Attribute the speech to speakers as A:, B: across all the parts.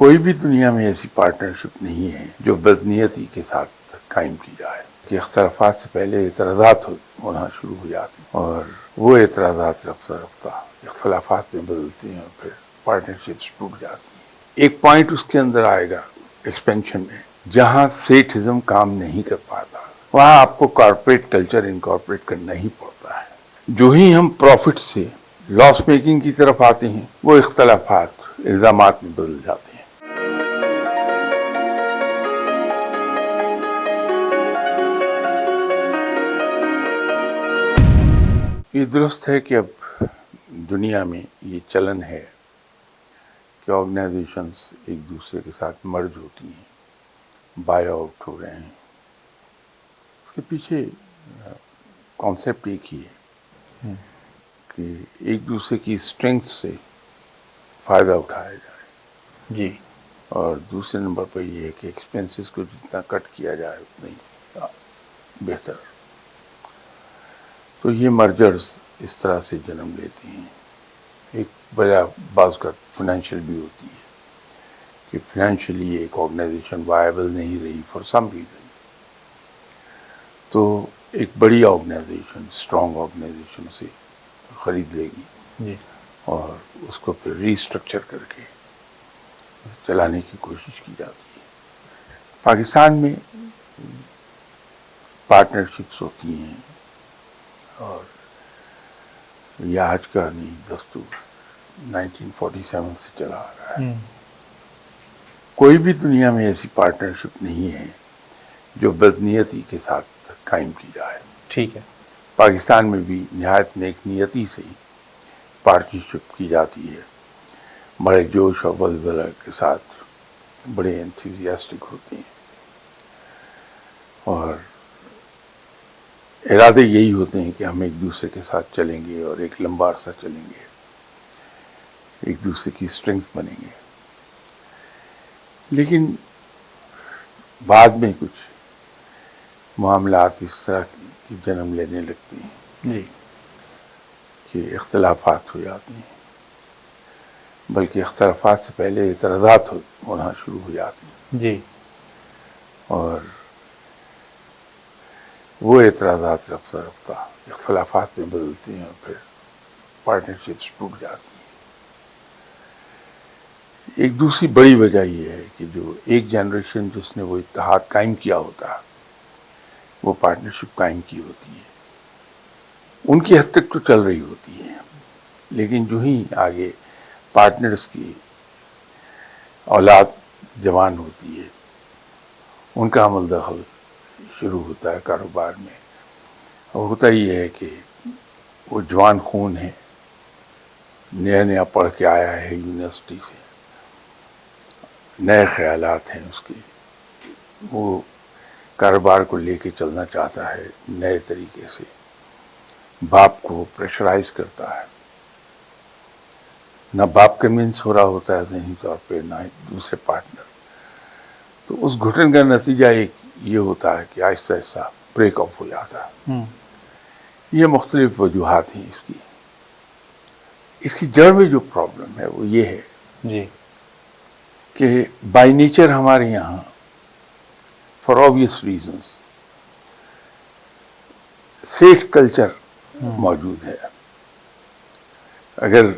A: کوئی بھی دنیا میں ایسی پارٹنرشپ نہیں ہے جو بدنیتی کے ساتھ قائم کی جائے کہ اختلافات سے پہلے اعتراضات ہونا شروع ہو جاتے ہیں اور وہ اعتراضات رفتہ رفتہ اختلافات میں بدلتے ہیں اور پھر پارٹنرشپس ٹوٹ جاتی ہیں. ایک پوائنٹ اس کے اندر آئے گا ایکسپینشن میں جہاں سیٹھزم کام نہیں کر پاتا، وہاں آپ کو کارپوریٹ کلچر انکارپوریٹ کرنا ہی پڑتا ہے. جو ہی ہم پروفٹ سے لاس میکنگ کی طرف آتے ہیں وہ اختلافات الزامات میں بدل جاتے ہیں. یہ درست ہے کہ اب دنیا میں یہ چلن ہے کہ آرگنائزیشنز ایک دوسرے کے ساتھ مرج ہوتی ہیں، بائی آؤٹ ہو رہے ہیں. اس کے پیچھے کانسیپٹ ایک ہی ہے کہ ایک دوسرے کی اسٹرینگتھ سے فائدہ اٹھایا جائے
B: جی.
A: اور دوسرے نمبر پر یہ ہے کہ ایکسپینسز کو جتنا کٹ کیا جائے اتنا ہی بہتر. تو یہ مرجرز اس طرح سے جنم لیتے ہیں. ایک وجہ بعض کا فائنینشیل بھی ہوتی ہے کہ فائنینشیلی ایک آرگنائزیشن وائبل نہیں رہی فار سم ریزن، تو ایک بڑی آرگنائزیشن اسٹرانگ آرگنائزیشن اسے خرید لے گی
B: جی.
A: اور اس کو پھر ریسٹرکچر کر کے چلانے کی کوشش کی جاتی ہے. پاکستان میں پارٹنرشپس ہوتی ہیں اور یہ آج کا نہیں دستور 1947 سے چلا آ رہا ہے. کوئی بھی دنیا میں ایسی پارٹنرشپ نہیں ہے جو بدنیتی کے ساتھ قائم کی جائے.
B: ٹھیک ہے.
A: پاکستان میں بھی نہایت نیک نیتی سے ہی پارٹنرشپ کی جاتی ہے، بڑے جوش اور ولولہ کے ساتھ بڑے انتھوزیاسٹک ہوتے ہیں اور ارادے یہی ہوتے ہیں کہ ہم ایک دوسرے کے ساتھ چلیں گے اور ایک لمبا عرصہ چلیں گے، ایک دوسرے کی اسٹرینگتھ بنیں گے. لیکن بعد میں کچھ معاملات اس طرح کی جنم لینے لگتے ہیں
B: جی.
A: کہ اختلافات ہو جاتے ہیں، بلکہ اختلافات سے پہلے اعتراضات ہونا شروع ہو جاتے ہیں
B: جی.
A: اور وہ اعتراضات رفتہ رفتہ اختلافات میں بدلتے ہیں اور پھر پارٹنرشپس ٹوٹ جاتی ہیں. ایک دوسری بڑی وجہ یہ ہے کہ جو ایک جنریشن جس نے وہ اتحاد قائم کیا ہوتا ہے، وہ پارٹنرشپ قائم کی ہوتی ہے، ان کی حد تک تو چل رہی ہوتی ہے، لیکن جو ہی آگے پارٹنرز کی اولاد جوان ہوتی ہے ان کا عمل دخل شروع ہوتا ہے کاروبار میں. اور ہوتا یہ ہے کہ وہ جوان خون ہے، نیا نیا پڑھ کے آیا ہے یونیورسٹی سے، نئے خیالات ہیں اس کے، وہ کاروبار کو لے کے چلنا چاہتا ہے نئے طریقے سے، باپ کو پریشرائز کرتا ہے. نہ باپ کنونس ہو رہا ہوتا ہے ذہنی طور پہ، نہ دوسرے پارٹنر. تو اس گھٹن کا نتیجہ ایک یہ ہوتا ہے کہ آہستہ آہستہ بریک آف ہو جاتا ہے. یہ مختلف وجوہات ہیں اس کی جڑ میں جو پرابلم ہے وہ یہ ہے
B: جی.
A: کہ بائی نیچر ہمارے یہاں for obvious reasons set culture موجود ہے. اگر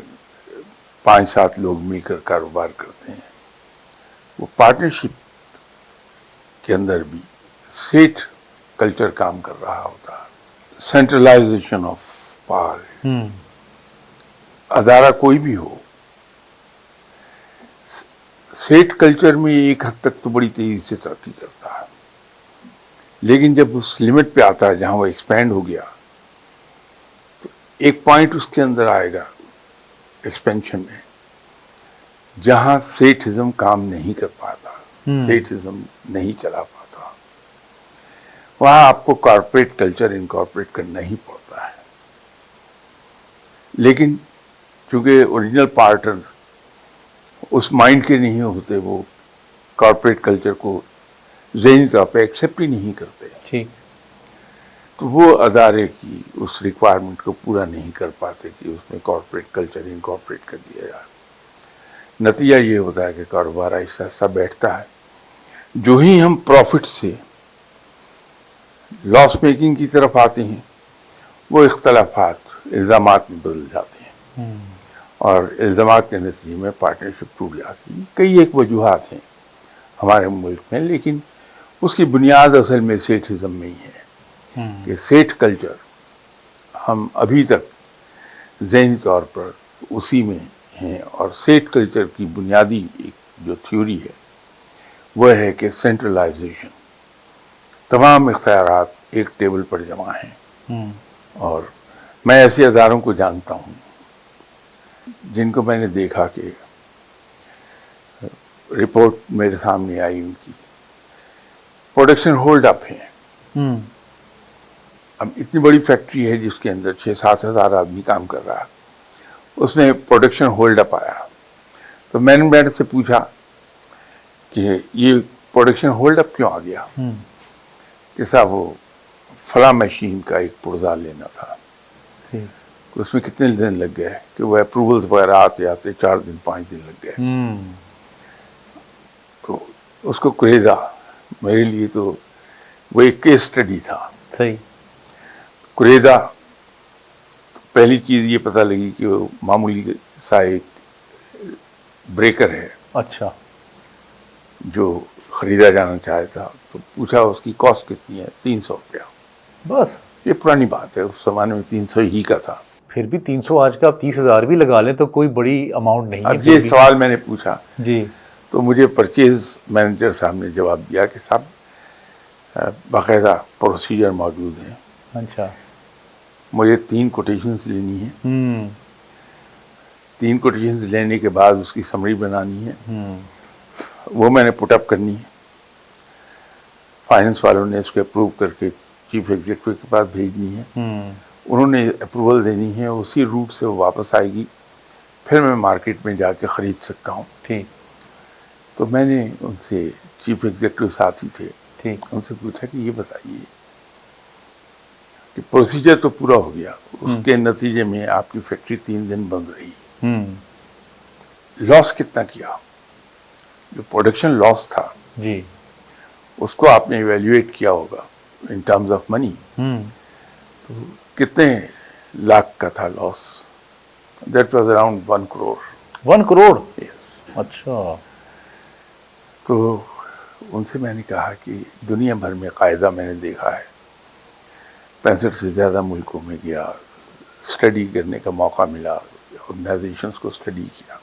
A: 5-7 لوگ مل کر کاروبار کرتے ہیں، وہ پارٹنرشپ کے اندر بھی سیٹ کلچر کام کر رہا ہوتا ہے. سینٹرلائزیشن آف پاور، ادارہ کوئی بھی ہو، سیٹ کلچر میں ایک حد تک تو بڑی تیزی سے ترقی کرتا ہے، لیکن جب اس لمٹ پہ آتا ہے جہاں وہ ایکسپینڈ ہو گیا تو ایک پوائنٹ اس کے اندر آئے گا ایکسپینشن میں جہاں سیٹھزم کام نہیں کر پاتا، سیٹھزم نہیں چلا پاتا، وہاں آپ کو کارپوریٹ کلچر انکارپوریٹ کرنا ہی پڑتا ہے. لیکن چونکہ اوریجنل پارٹنر اس مائنڈ کے نہیں ہوتے، وہ کارپوریٹ کلچر کو ذہنی طور پہ ایکسیپٹ ہی نہیں کرتے،
B: ٹھیک.
A: تو وہ ادارے کی اس ریکوائرمنٹ کو پورا نہیں کر پاتے کہ اس میں کارپوریٹ کلچر انکارپوریٹ کر دیا جائے. نتیجہ یہ ہوتا ہے کہ کاروبار آہستہ آہستہ بیٹھتا ہے. جو ہی ہم پروفٹ سے لاس میکنگ کی طرف آتے ہیں وہ اختلافات الزامات میں بدل جاتے ہیں اور الزامات کے نتیجے میں پارٹنرشپ ٹوٹ جاتی ہے. کئی ایک وجوہات ہیں ہمارے ملک میں، لیکن اس کی بنیاد اصل میں سیٹھزم میں ہی ہے کہ سیٹھ کلچر ہم ابھی تک ذہنی طور پر اسی میں ہیں. اور سیٹھ کلچر کی بنیادی ایک جو تھیوری ہے وہ ہے کہ سینٹرلائزیشن، تمام اختیارات ایک ٹیبل پر جمع ہیں. اور میں ایسے اداروں کو جانتا ہوں جن کو میں نے دیکھا کہ رپورٹ میرے سامنے آئی، ان کی پروڈکشن ہولڈ اپ ہے. اب اتنی بڑی فیکٹری ہے جس کے اندر 6-7 ہزار آدمی کام کر رہا ہے، اس میں پروڈکشن ہولڈ اپ آیا. تو میں نے مینیجر سے پوچھا کہ یہ پروڈکشن ہولڈ اپ کیوں آ گیا؟ کہ صاحب وہ فلاں مشین کا ایک پرزہ لینا تھا، اس میں کتنے دن لگ گئے کہ وہ اپروولز وغیرہ آتے آتے 4 دن 5 دن لگ گئے. تو اس کو قریدا میرے لیے تو وہ ایک کیس اسٹڈی تھا.
B: صحیح.
A: قریدا پہلی چیز یہ پتہ لگی کہ وہ معمولی سا ایک بریکر ہے.
B: اچھا.
A: جو خریدا جانا چاہتا تھا تو پوچھا اس کی کاسٹ کتنی ہے؟ 300 روپیہ.
B: بس
A: یہ پرانی بات ہے، اس زمانے میں 300 ہی کا تھا.
B: پھر بھی 300 آج کا آپ 30,000 بھی لگا لیں تو کوئی بڑی اماؤنٹ نہیں ہے.
A: اب یہ سوال میں نے پوچھا
B: جی
A: تو مجھے پرچیز مینیجر صاحب نے جواب دیا کہ صاحب باقاعدہ پروسیجر موجود ہیں.
B: اچھا.
A: مجھے 3 کوٹیشنز لینی ہیں، 3 کوٹیشنز لینے کے بعد اس کی سمری بنانی ہے، وہ میں نے پٹ اپ کرنی ہے. فائننس والوں نے اس کو اپروو کر کے چیف ایگزیکٹو کے پاس بھیجنی ہے، انہوں نے اپروول دینی ہے، اسی روٹ سے وہ واپس آئے گی، پھر میں مارکیٹ میں جا کے خرید سکتا ہوں.
B: ٹھیک.
A: تو میں نے ان سے، چیف ایگزیکٹو ساتھی تھے،
B: ٹھیک.
A: ان سے پوچھا کہ یہ بتائیے کہ پروسیجر تو پورا ہو گیا، اس کے نتیجے میں آپ کی فیکٹری 3 دن بند رہی، لاس کتنا کیا؟ جو پروڈکشن لاس تھا
B: جی
A: اس کو آپ نے ایویلیویٹ کیا ہوگا ان ٹرمز آف منی، تو کتنے لاکھ کا تھا loss? That was around 1 crore.
B: 1 crore.
A: Yes.
B: اچھا.
A: تو ان سے میں نے کہا کہ دنیا بھر میں قاعدہ میں نے دیکھا ہے، 65 سے زیادہ ملکوں میں گیا، اسٹڈی کرنے کا موقع ملا، آرگنائزیشنس کو اسٹڈی کیا.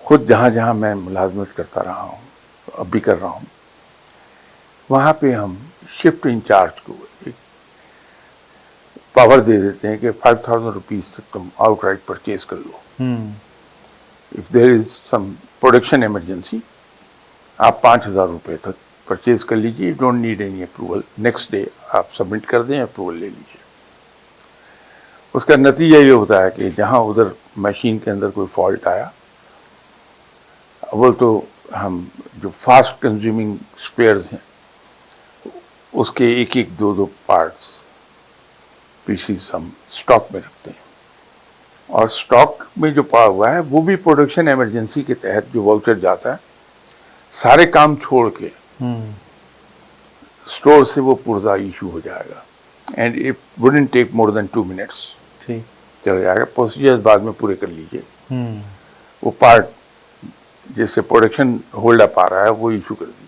A: خود جہاں جہاں میں ملازمت کرتا رہا ہوں، اب بھی کر رہا ہوں، وہاں پہ ہم شفٹ انچارج کو ایک پاور دے دیتے ہیں کہ 5,000 روپیز تک تم آؤٹ رائٹ پرچیز کر لو. If there is some production emergency آپ 5,000 روپے تک پرچیز کر لیجیے، don't need any approval. Next day آپ سبمٹ کر دیں، اپروول لے لیجیے. اس کا نتیجہ یہ ہوتا ہے کہ جہاں ادھر مشین کے اندر کوئی فالٹ آیا، اول تو ہم جو فاسٹ کنزیومنگ اسپیئرز ہیں اس کے 1-2 پارٹس پیسز ہم اسٹاک میں رکھتے ہیں، اور اسٹاک میں جو پڑا ہوا ہے وہ بھی پروڈکشن ایمرجنسی کے تحت جو واؤچر جاتا ہے، سارے کام چھوڑ کے اسٹور سے وہ پرزہ ایشو ہو جائے گا، and it wouldn't take more than 2 minutes.
B: ٹھیک.
A: چل جائے گا. پروسیجرز بعد میں پورے کر لیجیے، وہ پارٹ جس سے پروڈکشن ہولڈ اپ آ رہا ہے وہ ایشو کر دیجیے.